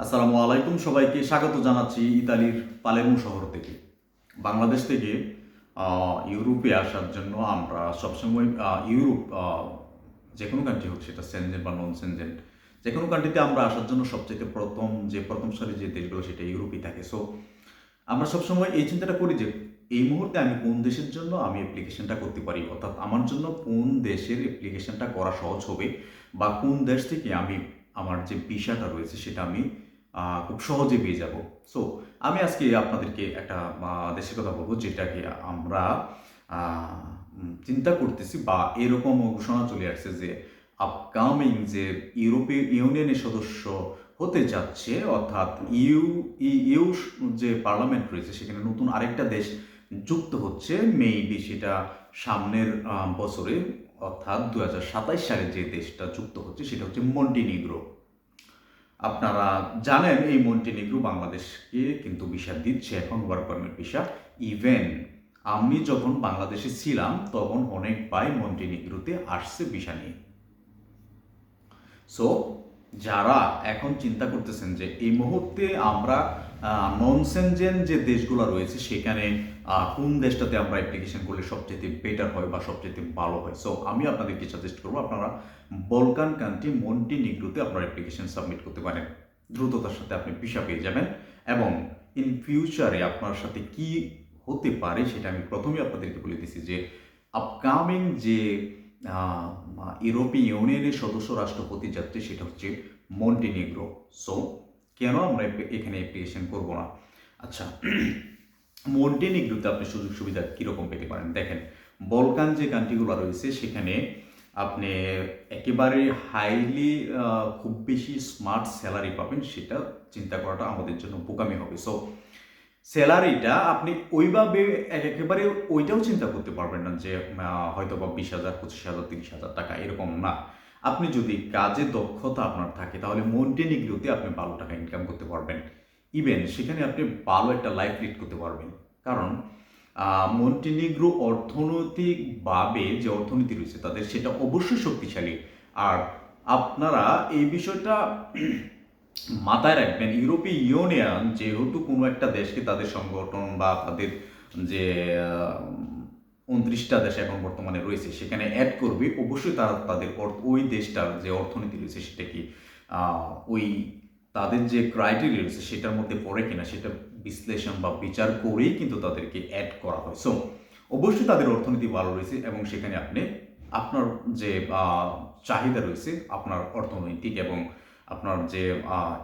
আসসালামু আলাইকুম, সবাইকে স্বাগত জানাচ্ছি ইতালির পালের্মো শহর থেকে। বাংলাদেশ থেকে ইউরোপে আসার জন্য আমরা সবসময় ইউরোপ যে কোনো কান্ট্রি হোক, সেটা সেনজেন বা নন সেনজেন, যে কোনো কান্ট্রিতে আমরা আসার জন্য সবচেয়ে প্রথম সারি যে দেশগুলো সেটা ইউরোপই থাকে। সো আমরা সবসময় এই চিন্তাটা করি যে এই মুহূর্তে আমি কোন দেশের জন্য আমি অ্যাপ্লিকেশনটা করতে পারি, অর্থাৎ আমার জন্য কোন দেশের অ্যাপ্লিকেশনটা করা সহজ হবে, বা কোন দেশ থেকে আমি আমার যে ভিসাটা রয়েছে সেটা আমি খুব সহজে পেয়ে যাব। সো আমি আজকে আপনাদেরকে একটা দেশের কথা বলবো, যেটাকে আমরা চিন্তা করতেছি, বা এরকম ঘোষণা চলে আসছে যে আপকামিং যে ইউরোপীয় ইউনিয়নের সদস্য হতে যাচ্ছে, অর্থাৎ ইউ যে পার্লামেন্ট রয়েছে সেখানে নতুন আরেকটা দেশ যুক্ত হচ্ছে। মেবি সেটা সামনের বছরে, অর্থাৎ 2027 সালে যে দেশটা যুক্ত হচ্ছে সেটা হচ্ছে মন্টিনিগ্রো। আপনারা জানেন এই মন্টিনিগ্রো বাংলাদেশকে কিন্তু ভিসা দিচ্ছে এখন, ওয়ার্ক পারমিট ভিসা। ইভেন আমি যখন বাংলাদেশে ছিলাম তখন অনেক ভাই মন্টিনিগ্রোতে আসছে ভিসা নিয়ে। সো যারা এখন চিন্তা করতেছেন যে এই মুহূর্তে আমরা নন সেনজেন যে দেশগুলো রয়েছে সেখানে কোন দেশটাতে আমরা অ্যাপ্লিকেশন করলে সবচেয়ে বেটার হয় বা সবচেয়ে ভালো হয়, সো আমি আপনাদেরকে সাজেস্ট করবো আপনারা বলকান কান্ট্রি মন্টিনিগ্রোতে আপনার অ্যাপ্লিকেশন সাবমিট করতে পারেন। দ্রুততার সাথে আপনি ভিসা পেয়ে যাবেন, এবং ইন ফিউচারে আপনার সাথে কি হতে পারে সেটা আমি প্রথমেই আপনাদেরকে বলে দিচ্ছি যে আপকামিং যে ইউরোপীয় ইউনিয়নের সদস্য রাষ্ট্র হতে যাচ্ছে সেটা হচ্ছে মন্টিনিগ্রো। সো কেন আমরা এখানে অ্যাপ্লিকেশন করবো না? আচ্ছা, মন্টিনিগ্রোতে আপনি সুযোগ সুবিধা কীরকম পেতে পারেন দেখেন। বলকান যে কান্ট্রিগুলো রয়েছে সেখানে আপনি একেবারে হাইলি খুব বেশি স্মার্ট স্যালারি পাবেন, সেটা চিন্তা করাটা আমাদের জন্য বোকামি হবে। সো স্যালারিটা আপনি ওইভাবে একেবারে ওইটাও চিন্তা করতে পারবেন না যে হয়তো বা 20,000, 25,000, 30,000 টাকা, এরকম না। আপনি যদি কাজে দক্ষতা আপনার থাকে তাহলে মন্টিনিগ্রোতে আপনি ভালো টাকা ইনকাম করতে পারবেন। ইভেন সেখানে আপনি ভালো একটা লাইফ লিড করতে পারবেন, কারণ মন্টিনিগ্রো অর্থনৈতিকভাবে যে অর্থনীতি রয়েছে তাদের, সেটা অবশ্যই শক্তিশালী। আর আপনারা এই বিষয়টা মাথায় রাখবেন, ইউরোপীয় ইউনিয়ন যেহেতু কোনো একটা দেশকে তাদের সংগঠন বা তাদের যে 29টা দেশ এখন বর্তমানে রয়েছে সেখানে অ্যাড করবে, অবশ্যই তারা তাদের ওই দেশটার যে অর্থনীতি রয়েছে সেটা কি ওই তাদের যে ক্রাইটেরিয়া রয়েছে সেটার মধ্যে পড়ে কিনা সেটা বিশ্লেষণ বা বিচার করেই কিন্তু তাদেরকে অ্যাড করা হয়। সো অবশ্যই তাদের অর্থনীতি ভালো রয়েছে, এবং সেখানে আপনি আপনার যে চাহিদা রয়েছে আপনার অর্থনৈতিক এবং আপনার যে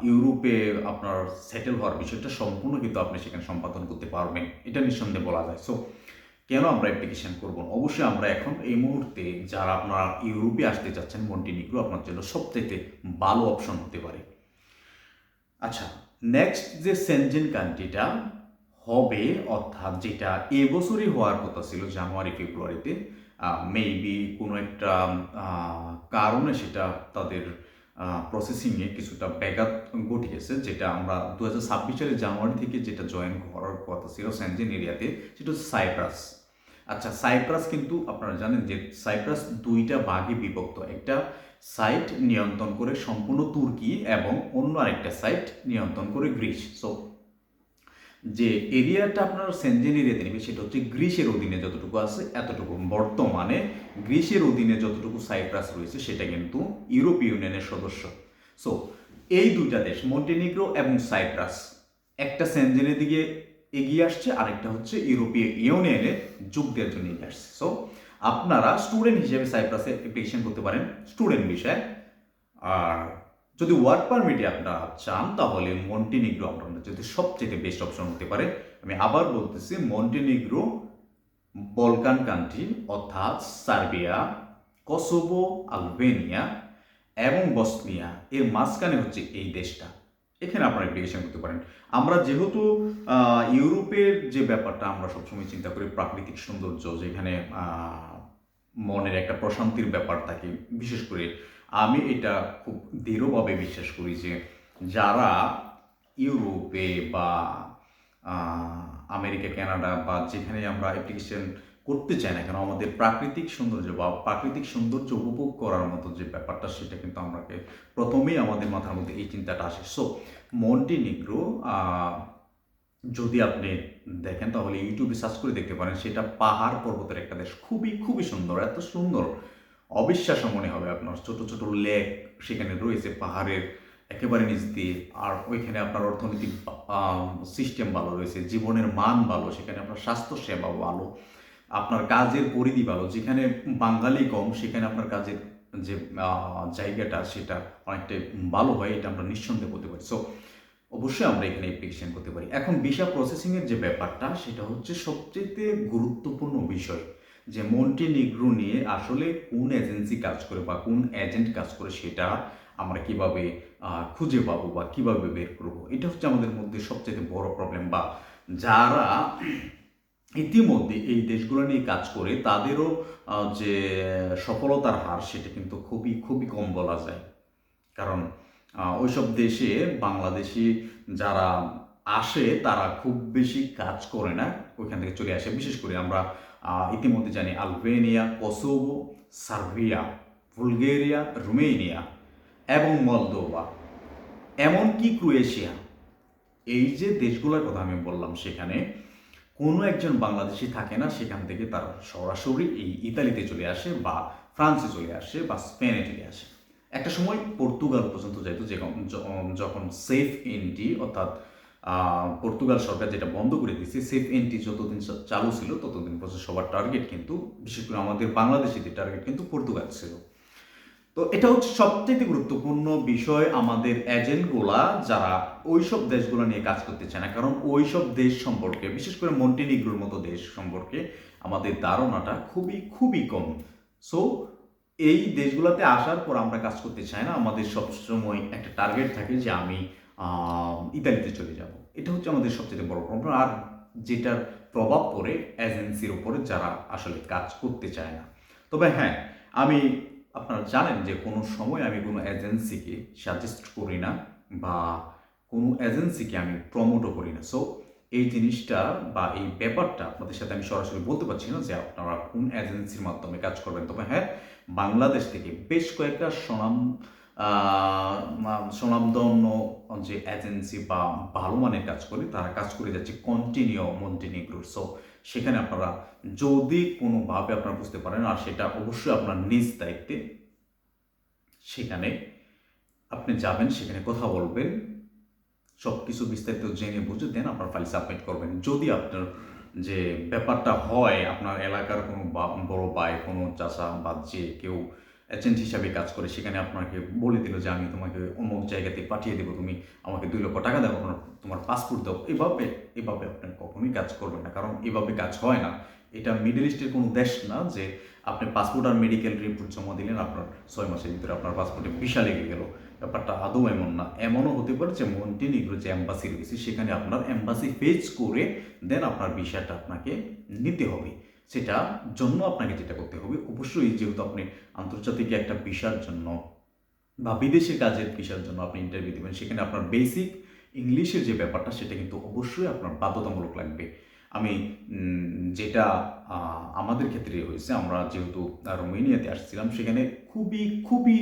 ইউরোপে আপনার সেটেল হওয়ার বিষয়টা সম্পূর্ণ কিন্তু আপনি সেখানে সম্পাদন করতে পারবেন, এটা নিঃসন্দেহে বলা যায়। সো কেন আমরা অ্যাপ্লিকেশন করব? অবশ্যই আমরা এখন এই মুহূর্তে যারা আপনারা ইউরোপে আসতে চাচ্ছেন, মন্টিনিগ্রো আপনার জন্য সবচাইতে ভালো অপশন হতে পারে। আচ্ছা, নেক্সট যে সেনজেন কান্ট্রিটা হবে, অর্থাৎ যেটা এবছরই হওয়ার কথা ছিল জানুয়ারি ফেব্রুয়ারিতে, মেবি কোনো একটা কারণে সেটা তাদের প্রসেসিংয়ে কিছুটা ব্যাঘাত ঘটিয়েছে, যেটা আমরা 2026 সালের জানুয়ারি থেকে যেটা জয়েন করার কথা ছিল সেনজেন এরিয়াতে, সেটা হচ্ছে সাইপ্রাস। আচ্ছা, সাইপ্রাস কিন্তু আপনারা জানেন যে সাইপ্রাস দুইটা ভাগে বিভক্ত। একটা সাইট নিয়ন্ত্রণ করে সম্পূর্ণ তুর্কি, এবং অন্য আরেকটা সাইট নিয়ন্ত্রণ করে গ্রিস। সো যে এরিয়াটা আপনার সেনজেন এরিয়াতে নেবে সেটা হচ্ছে গ্রিসের অধীনে যতটুকু আছে এতটুকু। বর্তমানে গ্রিসের অধীনে যতটুকু সাইপ্রাস রয়েছে সেটা কিন্তু ইউরোপীয় ইউনিয়নের সদস্য। সো এই দুইটা দেশ মন্টিনিগ্রো এবং সাইপ্রাস, একটা সেনজেনের দিকে এগিয়ে আসছে, আরেকটা হচ্ছে ইউরোপীয় ইউনিয়নে যোগ দেওয়ার জন্য এগিয়ে আসছে। সো আপনারা স্টুডেন্ট হিসেবে সাইপ্রাসে অ্যাপ্লিকেশন করতে পারেন স্টুডেন্ট বিষয়ে। আর যদি ওয়ার্ক পারমিটে আপনারা চান তাহলে মন্টিনিগ্রো আপনাদের যদি সবচেয়ে বেস্ট অপশন হতে পারে। আমি আবার বলতেছি, মন্টিনিগ্রো বলকান কান্ট্রি, অর্থাৎ সার্বিয়া, কসোভো, আলবেনিয়া এবং বসনিয়া, এর মাঝখানে হচ্ছে এই দেশটা। এখানে আপনারা অ্যাপ্লিকেশন করতে পারেন। আমরা যেহেতু ইউরোপের যে ব্যাপারটা আমরা সবসময় চিন্তা করি প্রাকৃতিক সৌন্দর্য, যেখানে মনের একটা প্রশান্তির ব্যাপার থাকে, বিশেষ করে আমি এটা খুব দৃঢ়ভাবে বিশ্বাস করি যে যারা ইউরোপে বা আমেরিকা, কানাডা বা যেখানে আমরা অ্যাপ্লিকেশন করতে চায় না কেন, আমাদের প্রাকৃতিক সৌন্দর্য বা প্রাকৃতিক সৌন্দর্য উপভোগ করার মতো যে ব্যাপারটা, সেটা কিন্তু আমাকে প্রথমেই আমাদের মাথার মধ্যে এই চিন্তাটা আসে। সো মন্টিনিগ্রো যদি আপনি দেখেন তাহলে ইউটিউবে সার্চ করে দেখতে পারেন, সেটা পাহাড় পর্বতের একটা দেশ, খুবই খুবই সুন্দর, এত সুন্দর অবিশ্বাস্য মনে হবে আপনার। ছোট ছোট লেক সেখানে রয়েছে পাহাড়ের একেবারে নিচ দিয়ে, আর ওইখানে আপনার অর্থনৈতিক সিস্টেম ভালো রয়েছে, জীবনের মান ভালো, সেখানে আপনার স্বাস্থ্য সেবা ভালো, আপনার কাজের পরিধি ভালো। যেখানে বাঙালি কম সেখানে আপনার কাজের যে জায়গাটা সেটা অনেকটাই ভালো হয়, এটা আমরা নিঃসন্দেহে বলতে পারি। সো অবশ্যই আমরা এখানে অ্যাপ্লিকেশন করতে পারি। এখন ভিসা প্রসেসিংয়ের যে ব্যাপারটা, সেটা হচ্ছে সবচেয়ে গুরুত্বপূর্ণ বিষয়, যে মন্টিনিগ্রো নিয়ে আসলে কোন এজেন্সি কাজ করে বা কোন এজেন্ট কাজ করে, সেটা আমরা কিভাবে খুঁজে পাবো বা কিভাবে বের করবো, এটা হচ্ছে আমাদের মধ্যে সবচেয়ে বড় প্রবলেম। বা যারা ইতিমধ্যে এই দেশগুলো নিয়ে কাজ করে তাদেরও যে সফলতার হার, সেটা কিন্তু খুবই খুবই কম বলা যায়। কারণ ওইসব দেশে বাংলাদেশি যারা আসে তারা খুব বেশি কাজ করে না, ওইখান থেকে চলে আসে। বিশেষ করে আমরা ইতিমধ্যে জানি Albania, Kosovo, Serbia, Bulgaria, Romania এবং মলদোভা, এমনকি ক্রোয়েশিয়া, এই যে দেশগুলোর কথা আমি বললাম, সেখানে কোনো একজন বাংলাদেশি থাকে না। সেখান থেকে তারা সরাসরি এই ইতালিতে চলে আসে বা ফ্রান্সে চলে আসে বা স্পেনে চলে আসে। একটা সময় পর্তুগাল পর্যন্ত যেত, যখন সেফ এন্ট্রি, অর্থাৎ পর্তুগাল সরকার যেটা বন্ধ করে দিয়েছে, সেফ এন্ট্রি যতদিন চালু ছিল ততদিন পর্যন্ত সবার টার্গেট কিন্তু, বিশেষ করে আমাদের বাংলাদেশিদের টার্গেট কিন্তু পর্তুগাল ছিল। তো এটা হচ্ছে সবচেয়ে গুরুত্বপূর্ণ বিষয়, আমাদের এজেন্টগুলা যারা ওইসব দেশগুলো নিয়ে কাজ করতে চায় না। কারণ ওইসব দেশ সম্পর্কে, বিশেষ করে মন্টিনিগ্রোর মতো দেশ সম্পর্কে আমাদের ধারণাটা খুবই খুবই কম। সো এই দেশগুলোতে আসার পর আমরা কাজ করতে চাই না, আমাদের সবসময় একটা টার্গেট থাকে যে আমি ইতালিতে চলে যাব। এটা হচ্ছে আমাদের সবচেয়ে বড় প্রবলেম, আর যেটার প্রভাব পড়ে এজেন্সির উপরে যারা আসলে কাজ করতে চায় না। তবে হ্যাঁ, আমি, আপনারা জানেন যে কোনো সময় আমি কোনো এজেন্সিকে সাজেস্ট করি না বা কোনো এজেন্সিকে আমি প্রমোটও করি না। সো এই জিনিসটা বা এই ব্যাপারটা আপনাদের সাথে আমি সরাসরি বলতে পারছি না যে আপনারা কোন এজেন্সির মাধ্যমে কাজ করবেন। তবে হ্যাঁ, বাংলাদেশ থেকে বেশ কয়েকটা স্বনামধন্য যে এজেন্সি বা ভালো মানের কাজ করে, তারা কাজ করে যাচ্ছে কন্টিনিউ মন্টিনিগ্রো। সো সেখানে আপনারা যদি কোনোভাবে আপনারা বুঝতে পারেন, আর সেটা অবশ্যই আপনার নিজ দায়িত্বে, সেখানে আপনি যাবেন, সেখানে কথা বলবেন, সব কিছু বিস্তারিত জেনে বুঝে দেন আপনার ফাইল সাবমিট করবেন। যদি আপনার যে ব্যাপারটা হয়, আপনার এলাকার কোনো বড় ভাই, কোনো চাচা বা যে কেউ এজেন্ট হিসাবে কাজ করে, সেখানে আপনাকে বলে দিল যে আমি তোমাকে অমুক জায়গাতে পাঠিয়ে দেবো, তুমি আমাকে 2 লক্ষ টাকা দাও, তোমার পাসপোর্ট দাও, এভাবে আপনি কখনোই কাজ করবেন না। কারণ এভাবে কাজ হয় না। এটা মিডল ইস্টের কোনো দেশ না যে আপনি পাসপোর্ট আর মেডিকেল রিপোর্ট জমা দিলেন, আপনার 6 মাসের ভিতরে আপনার পাসপোর্টে ভিসা লেগে গেল। ব্যাপারটা আদৌ এমন না। এমনও হতে পারে যে মন্টিনিগ্রো যে এম্বাসি রয়েছে, সেখানে আপনার এম্বাসি ফেজ করে দেন আপনার ভিসাটা আপনাকে নিতে হবে। সেটা জন্য আপনাকে যেটা করতে হবে, অবশ্যই যেহেতু আপনি আন্তর্জাতিক একটা ভিসার জন্য বা বিদেশের কাজের ভিসার জন্য আপনি ইন্টারভিউ দেবেন, সেখানে আপনার বেসিক ইংলিশের যে ব্যাপারটা, সেটা কিন্তু অবশ্যই আপনার বাধ্যতামূলক লাগবে। আমি যেটা আমাদের ক্ষেত্রে হয়েছে, আমরা যেহেতু রোমেনিয়াতে আসছিলাম, সেখানে খুবই খুবই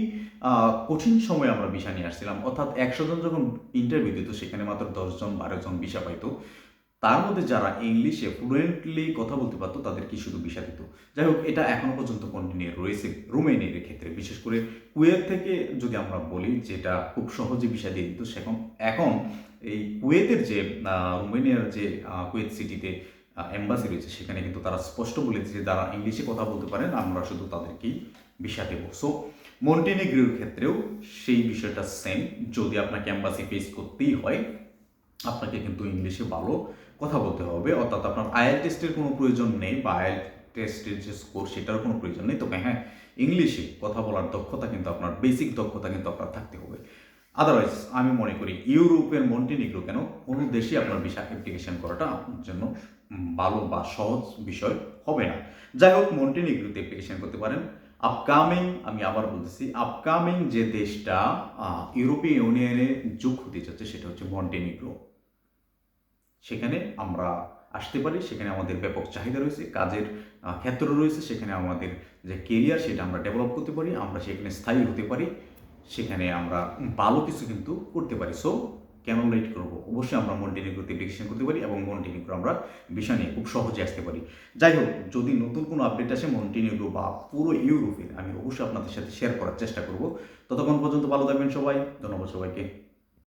কঠিন সময়ে আমরা ভিসা নিয়ে আসছিলাম। অর্থাৎ 100 জন যখন ইন্টারভিউ দিত, সেখানে মাত্র 10 জন 12 জন ভিসা পাইতো। তার মধ্যে যারা ইংলিশে ফ্লুয়েন্টলি কথা বলতে পারতো তাদেরকে শুধু ভিসা দিত। যাই হোক, এটা এখনো পর্যন্ত কন্টিনিউ রয়েছে রোমেনিয়ার ক্ষেত্রে। বিশেষ করে কুয়েত থেকে যদি আমরা বলি, যেটা খুব সহজে ভিসা দিয়ে দিত, এখন এই কুয়েতের যে রোমেনিয়ার যে কুয়েত সিটিতে এম্বাসি রয়েছে, সেখানে কিন্তু তারা স্পষ্ট বলেছে যে যারা ইংলিশে কথা বলতে পারেন আমরা শুধু তাদেরকেই ভিসা দেবো। সো মন্টিনিগ্রোর ক্ষেত্রেও সেই বিষয়টা সেম। যদি আপনাকে এম্বাসি ফেস করতেই হয়, আপনাকে কিন্তু ইংলিশে ভালো কথা বলতে হবে। অর্থাৎ আপনার আইএল টেস্টের কোনো প্রয়োজন নেই বা আইএল টেস্টের যে স্কোর, সেটার কোনো প্রয়োজন নেই। তবে হ্যাঁ, ইংলিশে কথা বলার দক্ষতা কিন্তু আপনার, বেসিক দক্ষতা কিন্তু আপনার থাকতে হবে। আদারওয়াইজ আমি মনে করি ইউরোপের মন্টিনিগ্রো কেন, কোনো দেশে আপনার ভিসা অ্যাপ্লিকেশন করাটা আপনার জন্য ভালো বা সহজ বিষয় হবে না। যাই হোক, মন্টিনিগ্রোতে অ্যাপ্লিকেশন করতে পারেন। আপকামিং, আমি আবার বলতেছি, আপকামিং যে দেশটা ইউরোপীয় ইউনিয়নে যোগ হতে যাচ্ছে, সেটা হচ্ছে মন্টিনিগ্রো। সেখানে আমরা আসতে পারি, সেখানে আমাদের ব্যাপক চাহিদা রয়েছে, কাজের ক্ষেত্র রয়েছে, সেখানে আমাদের যে কেরিয়ার সেটা আমরা ডেভেলপ করতে পারি, আমরা সেখানে স্থায়ী হতে পারি, সেখানে আমরা ভালো কিছু কিন্তু করতে পারি। সো কেন লেট করবো? অবশ্যই আমরা মন্টিনিগ্রোতে অ্যাপ্লিকেশন করতে পারি এবং মন্টিনিগ্রো আমরা ভিসা নিয়ে খুব সহজে আসতে পারি। যাই হোক, যদি নতুন কোনো আপডেট আসে মন্টিনিগ্রো বা পুরো ইউরোপের, আমি অবশ্যই আপনাদের সাথে শেয়ার করার চেষ্টা করব। ততক্ষণ পর্যন্ত ভালো থাকবেন সবাই। ধন্যবাদ সবাইকে।